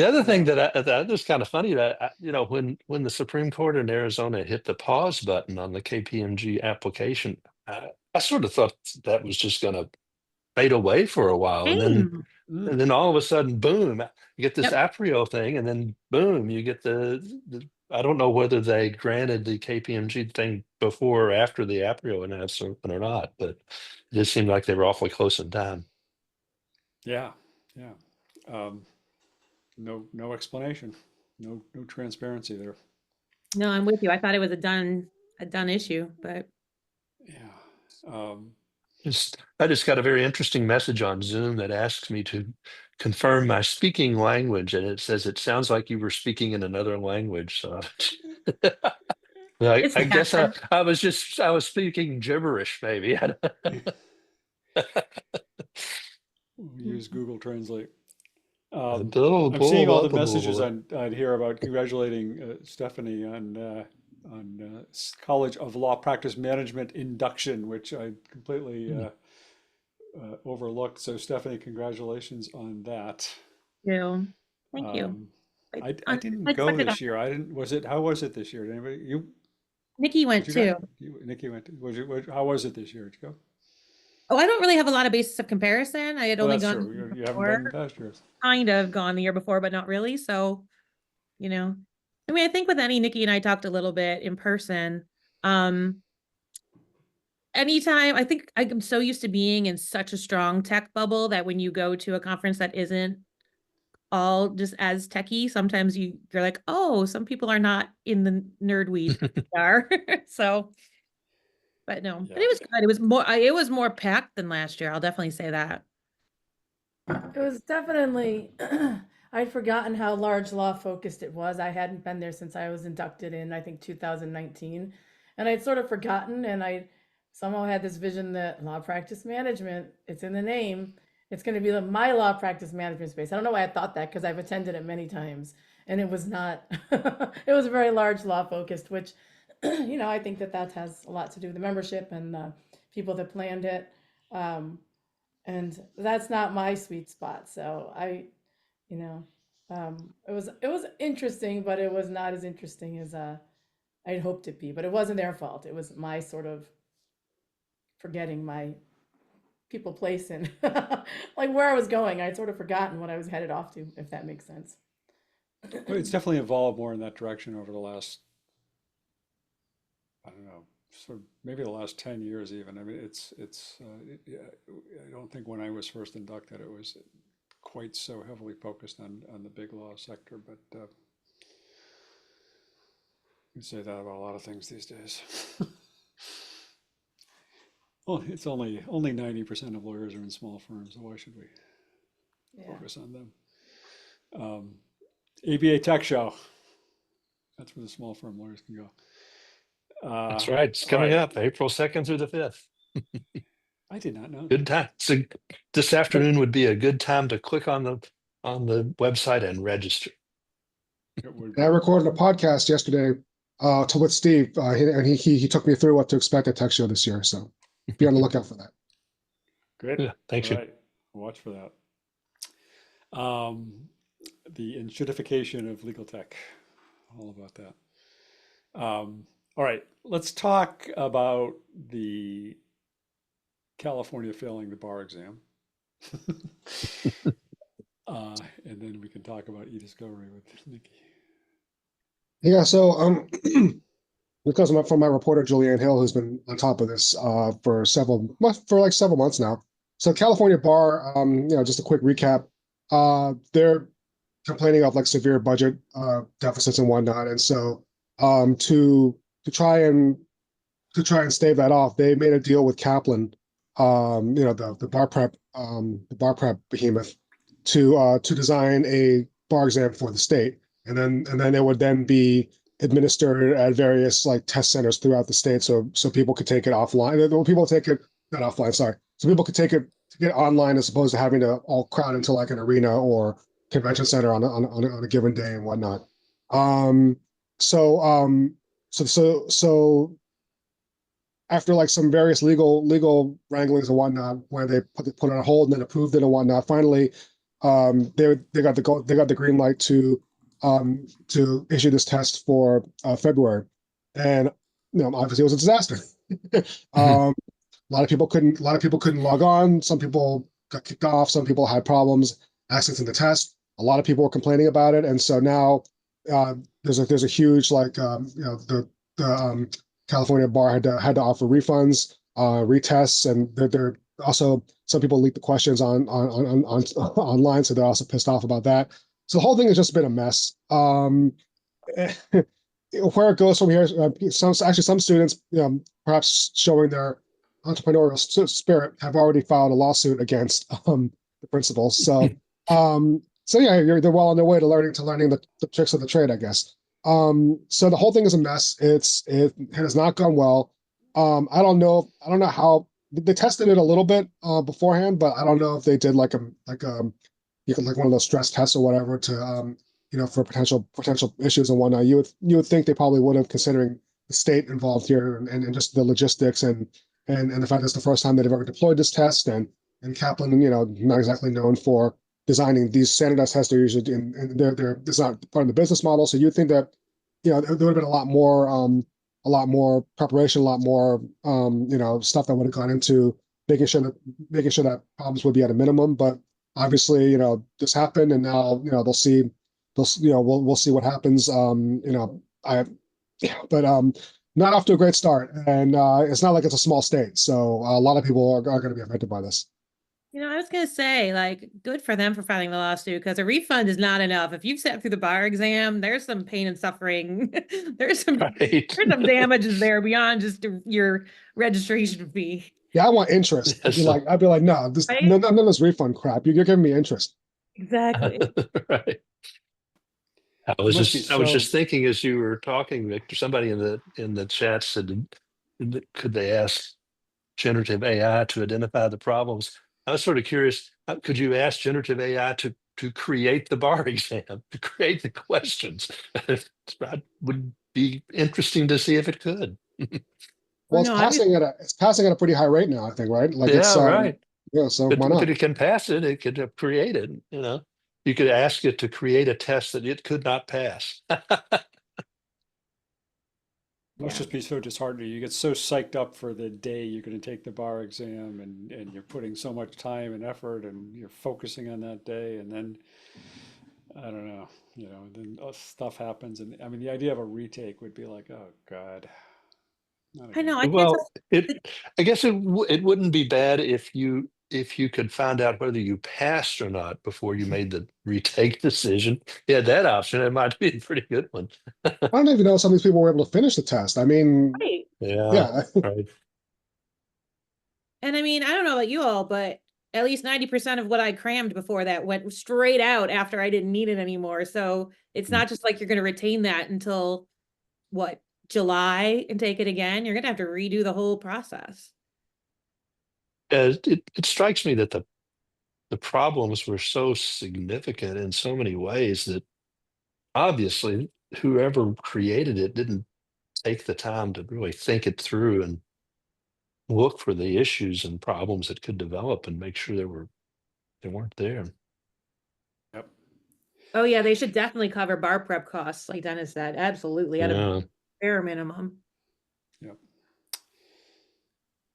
other thing that is kind of funny that when the Supreme Court in Arizona hit the pause button on the KPMG application, I sort of thought that was just going to fade away for a while, and Same. then all of a sudden, boom, you get this Yep. Aprio thing, and then boom, you get the I don't know whether they granted the KPMG thing before or after the Aprio announcement or not, but it just seemed like they were awfully close in time. Yeah, yeah. No explanation, no transparency there. No, I'm with you. I thought it was a done issue, but Yeah. I just got a very interesting message on Zoom that asks me to confirm my speaking language, and it says it sounds like you were speaking in another language. So it's I guess happened. I was speaking gibberish, maybe. Use Google Translate. I'm I'm seeing all the messages on here about congratulating Stephanie on College of Law Practice Management induction, which I completely overlooked. So Stephanie, congratulations on that. Thank you. I didn't go this year. I didn't. How was it this year? Did anybody? Nikki went too. Nikki went. How was it this year? Did you go? Oh, I don't really have a lot of basis of comparison. I had only That's gone true. You haven't before, been in past years. kind of gone the year before, but not really. So, I mean, I think with any, Nikki and I talked a little bit in person. Anytime, I think I'm so used to being in such a strong tech bubble that when you go to a conference that isn't all just as techy, sometimes they're like, oh, some people are not in the nerd weeds. Are. So, but no, but it was good. It was more packed than last year. I'll definitely say that. It was definitely, I'd forgotten how large law focused it was. I hadn't been there since I was inducted in, I think, 2019. And I'd sort of forgotten, and I somehow had this vision that law practice management, it's in the name, it's going to be my law practice management space. I don't know why I thought that because I've attended it many times, and it was not, it was very large law focused, which, I think that has a lot to do with the membership and the people that planned it. And that's not my sweet spot. So it was interesting, but it was not as interesting as I'd hoped it be. But it wasn't their fault. It was my sort of forgetting my people, place, and like where I was going. I'd sort of forgotten what I was headed off to, if that makes sense. Well, it's definitely evolved more in that direction over the last, I don't know, sort of maybe the last 10 years even. I mean, I don't think when I was first inducted, it was quite so heavily focused on the big law sector, but you can say that about a lot of things these days. Well, it's only 90% of lawyers are in small firms, so why should we focus on them? ABA Tech Show. That's where the small firm lawyers can go. That's right. It's coming up April 2nd through the 5th. I did not know. Good time. So this afternoon would be a good time to click on the website and register. I recorded a podcast yesterday with Steve, and he took me through what to expect at Tech Show this year. So be on the lookout for that. Great. Yeah, thanks. Right. Watch for that. The institutification of legal tech. All about that. All right, let's talk about the California failing the bar exam. And then we can talk about e-discovery with Nikki. Yeah, so because from my reporter Julianne Hill, who's been on top of this for several months now. So California bar, just a quick recap. They're complaining of like severe budget deficits and whatnot, and so to try and stave that off, they made a deal with Kaplan, the bar prep behemoth, to design a bar exam for the state, and then it would then be administered at various like test centers throughout the state, so people could take it offline. Well, people take it not offline, sorry. So people could take it to get online as opposed to having to all crowd into like an arena or convention center on a given day and whatnot. Um, so so after like some various legal wranglings and whatnot, where they put it on hold and then approved it and whatnot, finally, they got the green light to issue this test for February, and obviously it was a disaster. A lot of people couldn't log on. Some people got kicked off. Some people had problems accessing the test. A lot of people were complaining about it, and so now there's a huge like the California bar had to offer refunds, retests, and they're also some people leaked the questions on online, so they're also pissed off about that. So the whole thing has just been a mess. Where it goes from here, some students, perhaps showing their entrepreneurial spirit, have already filed a lawsuit against the principals. So yeah, they're well on their way to learning the tricks of the trade, I guess. So the whole thing is a mess. It has not gone well. I don't know how they tested it a little bit beforehand, but I don't know if they did like one of those stress tests or whatever to for potential issues and whatnot. You would think they probably would have, considering the state involved here and just the logistics and the fact that it's the first time they've ever deployed this test, and Kaplan, not exactly known for designing these standardized tests. They're usually it's not part of the business model. So you'd think that there would have been a lot more preparation, a lot more stuff that would have gone into making sure that problems would be at a minimum. But obviously, this happened, and now we'll see what happens. But not off to a great start, and it's not like it's a small state, so a lot of people are going to be affected by this. I was going to say, like, good for them for filing the lawsuit, because a refund is not enough. If you've sat through the bar exam, there's some pain and suffering. There's some damages there beyond just your registration fee. Yeah, I want interest. I'd be like, no, Right? none of this refund crap. You're giving me interest. Exactly. Right. I was just thinking as you were talking, Victor, somebody in the chat said, could they ask generative AI to identify the problems? I was sort of curious, could you ask generative AI to create the bar exam, to create the questions? That would be interesting to see if it could. Well, No, it's passing at a pretty high rate now, I think, right? Like yeah, right. So But why not? it can pass it. It could create it. You could ask it to create a test that it could not pass. Must just be so disheartening. You get so psyched up for the day you're going to take the bar exam, and you're putting so much time and effort, and you're focusing on that day, and then I don't know, then stuff happens, and I mean the idea of a retake would be like, oh God, not I know. again. Well, I guess it wouldn't be bad if you could find out whether you passed or not before you made the retake decision. Yeah, that option, it might be a pretty good one. I don't even know if some of these people were able to finish the test. I mean, Right. Yeah, right. And I mean, I don't know about you all, but at least 90% of what I crammed before that went straight out after I didn't need it anymore. So it's not just like you're going to retain that until what, July, and take it again. You're going to have to redo the whole process. It strikes me that the problems were so significant in so many ways that obviously whoever created it didn't take the time to really think it through and look for the issues and problems that could develop and make sure they weren't there. Yep. Oh yeah, they should definitely cover bar prep costs, like Dennis said. Absolutely, at a bare minimum. Yep.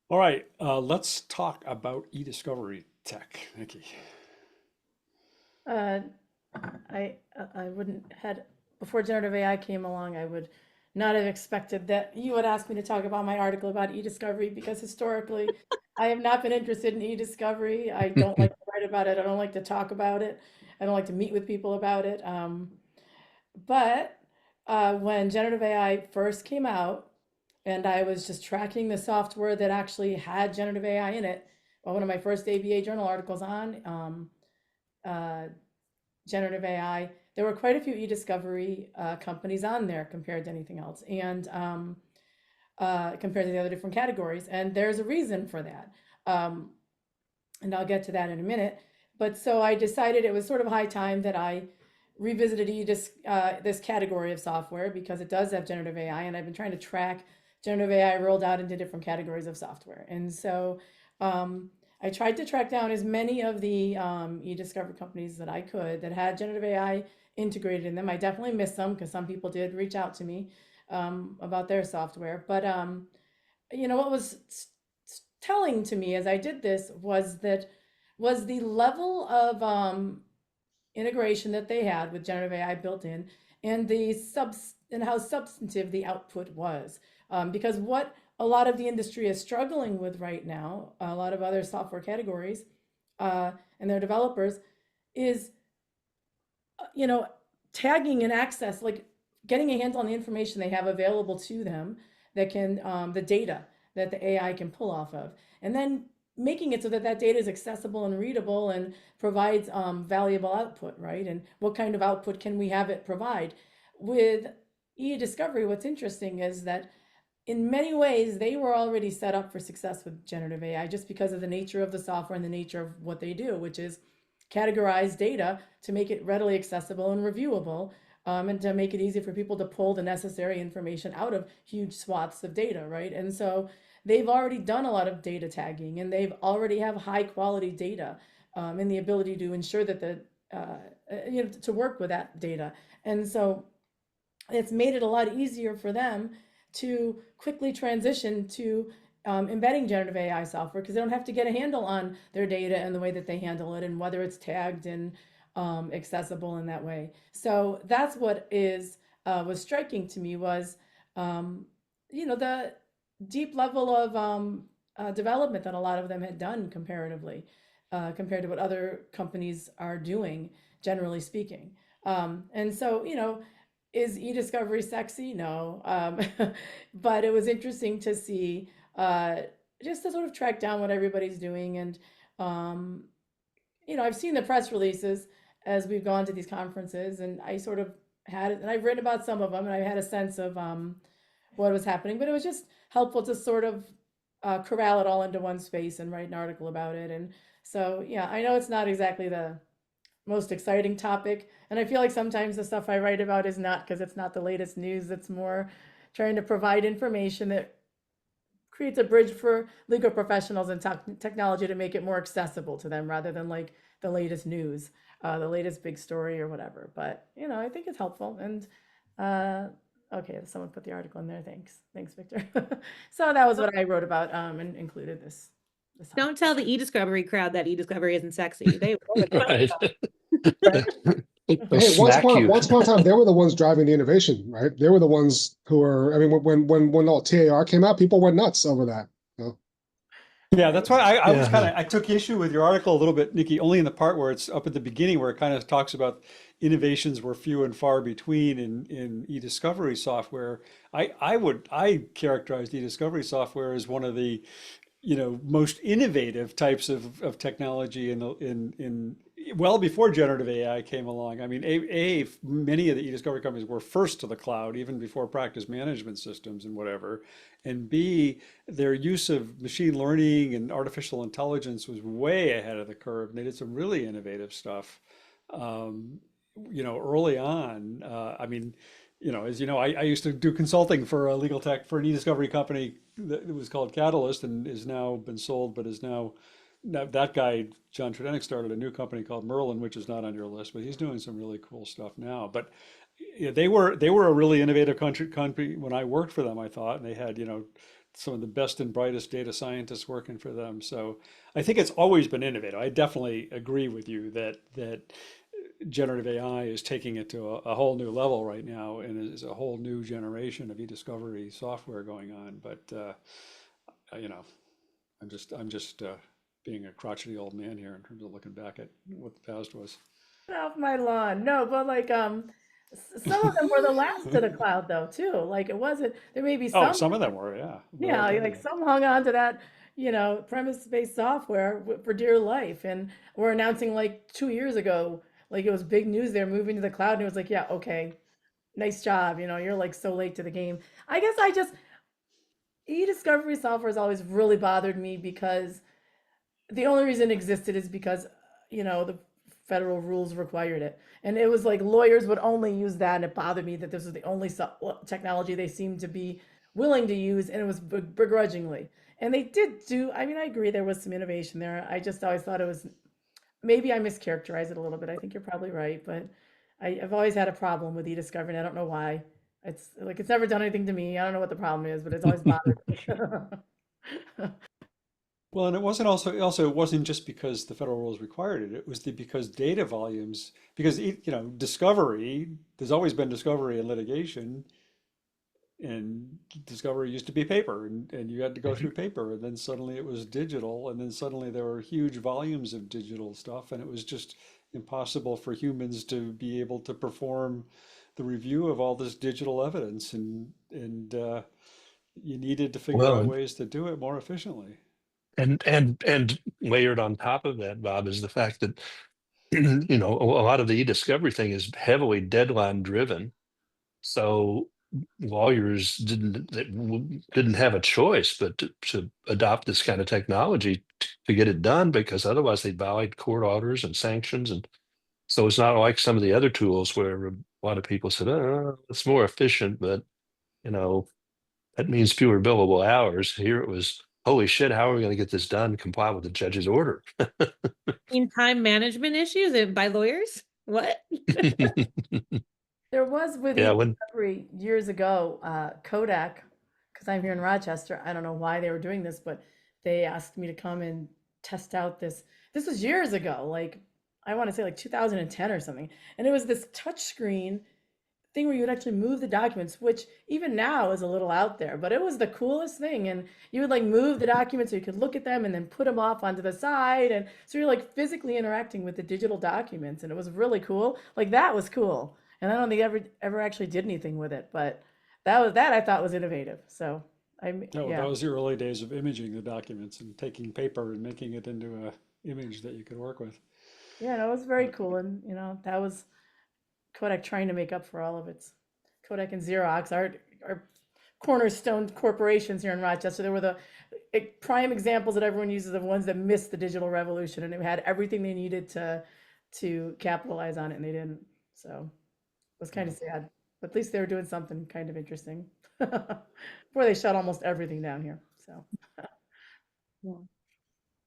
All right, let's talk about e-discovery tech, Nikki. I wouldn't before generative AI came along, I would not have expected that you would ask me to talk about my article about e-discovery, because historically I have not been interested in e-discovery. I don't like to write about it. I don't like to talk about it. I don't like to meet with people about it. But when generative AI first came out, and I was just tracking the software that actually had generative AI in it, one of my first ABA journal articles on generative AI, there were quite a few e-discovery companies on there compared to anything else, and compared to the other different categories. And there's a reason for that. And I'll get to that in a minute. But so I decided it was sort of high time that I revisited this category of software, because it does have generative AI, and I've been trying to track generative AI rolled out into different categories of software. And so I tried to track down as many of the e-discovery companies that I could that had generative AI integrated in them. I definitely missed some, because some people did reach out to me about their software. But what was telling to me as I did this was the level of integration that they had with generative AI built in, and and how substantive the output was. Because what a lot of the industry is struggling with right now, a lot of other software categories and their developers, is tagging and access, like getting a handle on the information they have available to them, that can the data that the AI can pull off of, and then making it so that that data is accessible and readable and provides valuable output, right? And what kind of output can we have it provide? With e-discovery, what's interesting is that in many ways, they were already set up for success with generative AI, just because of the nature of the software and the nature of what they do, which is categorize data to make it readily accessible and reviewable, and to make it easy for people to pull the necessary information out of huge swaths of data, right? And so they've already done a lot of data tagging, and they've already have high quality data, and the ability to ensure that to work with that data. And so it's made it a lot easier for them to quickly transition to embedding generative AI software, because they don't have to get a handle on their data and the way that they handle it, and whether it's tagged and accessible in that way. So that's what was striking to me, was the deep level of development that a lot of them had done comparatively, compared to what other companies are doing, generally speaking. And so, is e-discovery sexy? No. But it was interesting to see, just to sort of track down what everybody's doing. And, I've seen the press releases as we've gone to these conferences, and I sort of had it, and I've written about some of them, and I had a sense of what was happening, but it was just helpful to sort of corral it all into one space and write an article about it. And so, yeah, I know it's not exactly the most exciting topic, and I feel like sometimes the stuff I write about is not, because it's not the latest news. It's more trying to provide information that creates a bridge for legal professionals and technology to make it more accessible to them, rather than like the latest news, the latest big story or whatever. But I think it's helpful. And okay, someone put the article in there. Thanks, Victor. So that was what I wrote about, and included this. Don't tell the e-discovery crowd that e-discovery isn't sexy. They Right. Hey, They'll once smack you. upon a time, they were the ones driving the innovation, right? They were the ones who were. I mean, when all TAR came out, people went nuts over that. Yeah, that's why I was Yeah. I took issue with your article a little bit, Nikki, only in the part where it's up at the beginning, where it kind of talks about innovations were few and far between in e-discovery software. I characterized e-discovery software as one of the most innovative types of technology in well before generative AI came along. I mean, many of the e-discovery companies were first to the cloud, even before practice management systems and whatever. And B, their use of machine learning and artificial intelligence was way ahead of the curve. And they did some really innovative stuff, early on. I mean, as you know, I used to do consulting for a legal tech for an e-discovery company that was called Catalyst, and is now been sold, but is now that guy, John Tredenick, started a new company called Merlin, which is not on your list, but he's doing some really cool stuff now. But they were a really innovative country when I worked for them, I thought, and they had some of the best and brightest data scientists working for them. So I think it's always been innovative. I definitely agree with you that generative AI is taking it to a whole new level right now, and is a whole new generation of e-discovery software going on. But I'm just being a crotchety old man here in terms of looking back at what the past was. Off my lawn. No, but like some of them were the last to the cloud though too. Like it wasn't. There may be Oh, some. some of them were, yeah. Yeah, like some hung on to that, premise-based software for dear life, and we're announcing like 2 years ago Like it was big news. They're moving to the cloud, and it was like, yeah, okay, nice job. You know, you're like so late to the game. I guess I just e-discovery software has always really bothered me because the only reason it existed is because the federal rules required it, and it was like lawyers would only use that, and it bothered me that this was the only technology they seemed to be willing to use, and it was begrudgingly. And they did do, I mean, I agree there was some innovation there. I just always thought it was, maybe I mischaracterized it a little bit. I think you're probably right, but I've always had a problem with e-discovery, and I don't know why. It's like it's never done anything to me. I don't know what the problem is, but it's always bothered me. Well, and it wasn't just because the federal rules required it. It was because data volumes, because discovery, there's always been discovery in litigation, and discovery used to be paper, and you had to go through paper, and then suddenly it was digital, and then suddenly there were huge volumes of digital stuff, and it was just impossible for humans to be able to perform the review of all this digital evidence, and you needed to figure Well, out ways to do it more efficiently. and layered on top of that, Bob, is the fact that a lot of the e-discovery thing is heavily deadline driven. So lawyers didn't have a choice but to adopt this kind of technology to get it done, because otherwise they'd violate court orders and sanctions. And so it's not like some of the other tools where a lot of people said, oh, it's more efficient, but you know that means fewer billable hours. Here it was, holy shit, how are we going to get this done, comply with the judge's order? In time management issues by lawyers? What? There was with Yeah, when e-discovery years ago, Kodak, because I'm here in Rochester. I don't know why they were doing this, but they asked me to come and test out this. This was years ago, like I want to say like 2010 or something. And it was this touch screen thing where you would actually move the documents, which even now is a little out there, but it was the coolest thing. And you would like move the documents so you could look at them and then put them off onto the side. And so you're like physically interacting with the digital documents. And it was really cool. Like that was cool. And I don't think ever actually did anything with it, but that I thought was innovative. So No, that yeah. was the early days of imaging the documents and taking paper and making it into a image that you could work with. Yeah, no, it was very cool. And that was Kodak trying to make up for all of its Kodak and Xerox, our cornerstone corporations here in Rochester. They were the prime examples that everyone uses of ones that missed the digital revolution, and it had everything they needed to capitalize on it, and they didn't. So it was kind of sad, but at least they were doing something kind of interesting before they shut almost everything down here. So Yeah.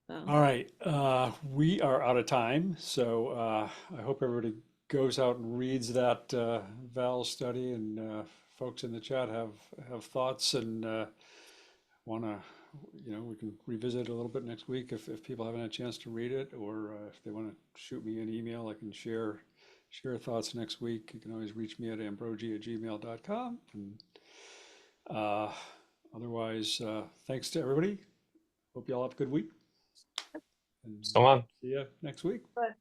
So, All right, we are out of time, so I hope everybody goes out and reads that Val study, and folks in the chat have thoughts and want to, we can revisit it a little bit next week if people haven't had a chance to read it, or if they want to shoot me an email, I can share thoughts next week. You can always reach me at ambrogi@gmail.com. And otherwise, thanks to everybody. Hope you all have a good week. And so on. see you next week. but